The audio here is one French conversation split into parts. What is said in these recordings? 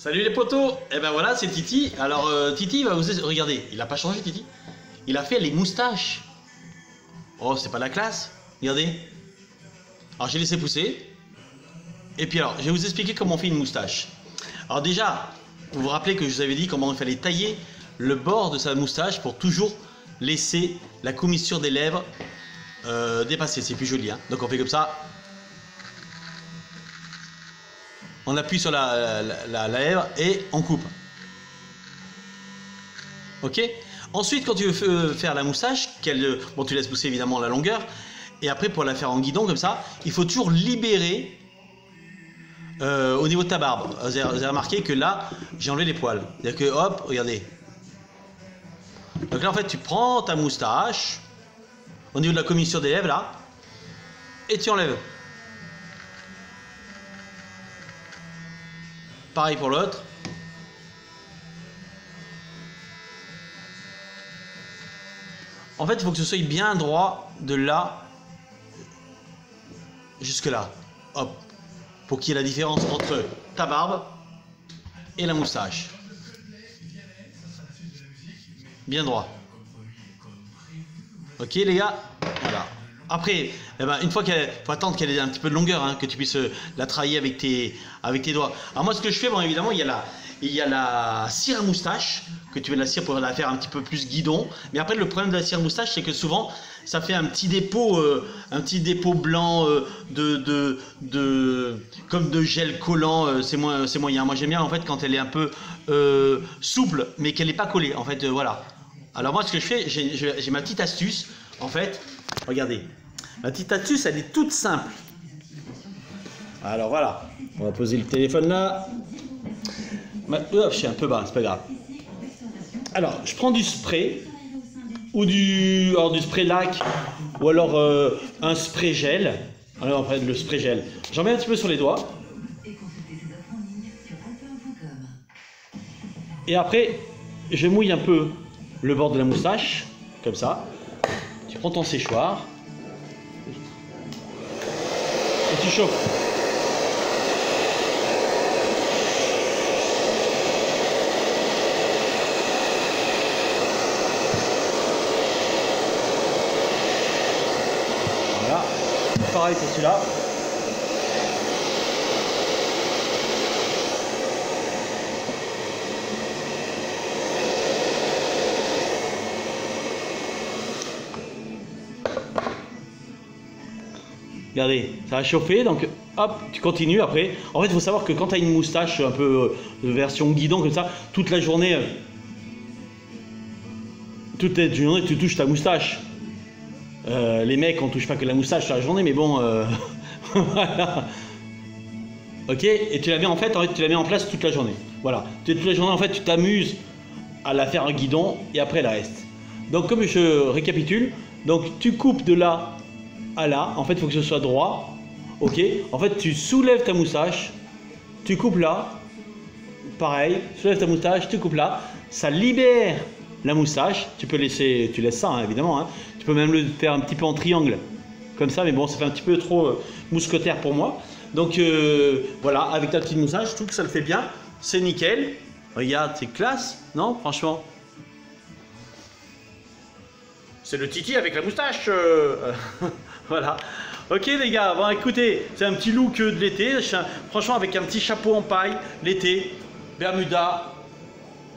Salut les potos. Et ben voilà, c'est Titi. Alors Titi va vous... Regardez, il a pas changé Titi. Il a fait les moustaches. Oh, c'est pas la classe. Regardez. Alors j'ai laissé pousser. Et puis alors, je vais vous expliquer comment on fait une moustache. Alors déjà, vous vous rappelez que je vous avais dit comment il fallait tailler le bord de sa moustache pour toujours laisser la commissure des lèvres dépasser. C'est plus joli, hein. Donc on fait comme ça. On appuie sur la lèvre et on coupe. Ok. Ensuite, quand tu veux faire la moustache, bon, tu laisses pousser évidemment la longueur. Et après, pour la faire en guidon comme ça, il faut toujours libérer au niveau de ta barbe. Vous avez remarqué que là, j'ai enlevé les poils. C'est-à-dire que, hop, regardez. Donc là, en fait, tu prends ta moustache au niveau de la commissure des lèvres, là, et tu enlèves. Pareil pour l'autre. En fait, il faut que ce soit bien droit de là jusque là. Hop. Pour qu'il y ait la différence entre ta barbe et la moustache. Bien droit. Ok les gars. Voilà. Après, eh ben, une fois faut attendre qu'elle ait un petit peu de longueur, hein, que tu puisses la travailler avec tes doigts. Alors moi, ce que je fais, bon, évidemment, il y a la cire à moustache, que tu mets de la cire pour la faire un petit peu plus guidon. Mais après, le problème de la cire à moustache, c'est que souvent, ça fait un petit dépôt blanc comme de gel collant. C'est moyen. Moi, j'aime bien en fait quand elle est un peu souple, mais qu'elle n'est pas collée. En fait, voilà. Alors moi, ce que je fais, j'ai ma petite astuce. En fait, regardez. Ma petite astuce, elle est toute simple. Alors voilà, on va poser le téléphone là. Je suis un peu bas, c'est pas grave. Alors, je prends du spray, ou du spray lac, ou alors un spray gel. Alors, après, le spray gel. J'en mets un petit peu sur les doigts. Et après, je mouille un peu le bord de la moustache, comme ça. Tu prends ton séchoir. Et tu chauffes. Voilà. Pareil pour celui-là. Regardez, ça va chauffer, donc hop, tu continues après. En fait, il faut savoir que quand tu as une moustache un peu version guidon comme ça, toute la journée, tu touches ta moustache. Les mecs, on touche pas que la moustache toute la journée, mais bon, voilà. Ok, et tu la mets tu la mets en place toute la journée. Voilà, toute la journée, en fait, tu t'amuses à la faire en guidon et après, elle reste. Donc, comme je récapitule, donc tu coupes de là à là, en fait il faut que ce soit droit, ok. En fait tu soulèves ta moustache, tu coupes là, pareil, soulève ta moustache, tu coupes là, ça libère la moustache, tu laisses ça hein, évidemment, hein. Tu peux même le faire un petit peu en triangle, comme ça, mais bon ça fait un petit peu trop mousquetaire pour moi. Donc voilà, avec ta petite moustache, je trouve que ça le fait bien, c'est nickel, regarde, c'est classe, non franchement. C'est le Titi avec la moustache. Voilà. Ok les gars, bon écoutez, c'est un petit look de l'été. Franchement, avec un petit chapeau en paille, l'été, Bermuda,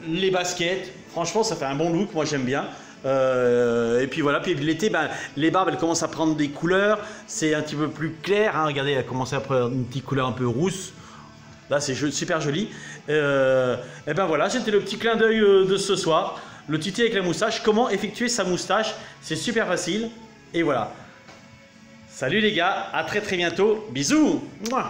les baskets. Franchement, ça fait un bon look. Moi, j'aime bien. Et puis voilà. Puis l'été, ben, les barbes, elles commencent à prendre des couleurs. C'est un petit peu plus clair. Hein. Regardez, elle commence à prendre une petite couleur un peu rousse. Là, c'est super joli. Et ben voilà, c'était le petit clin d'œil de ce soir. Le Titi avec la moustache, comment effectuer sa moustache, c'est super facile. Et voilà. Salut les gars, à très bientôt. Bisous. Mouah.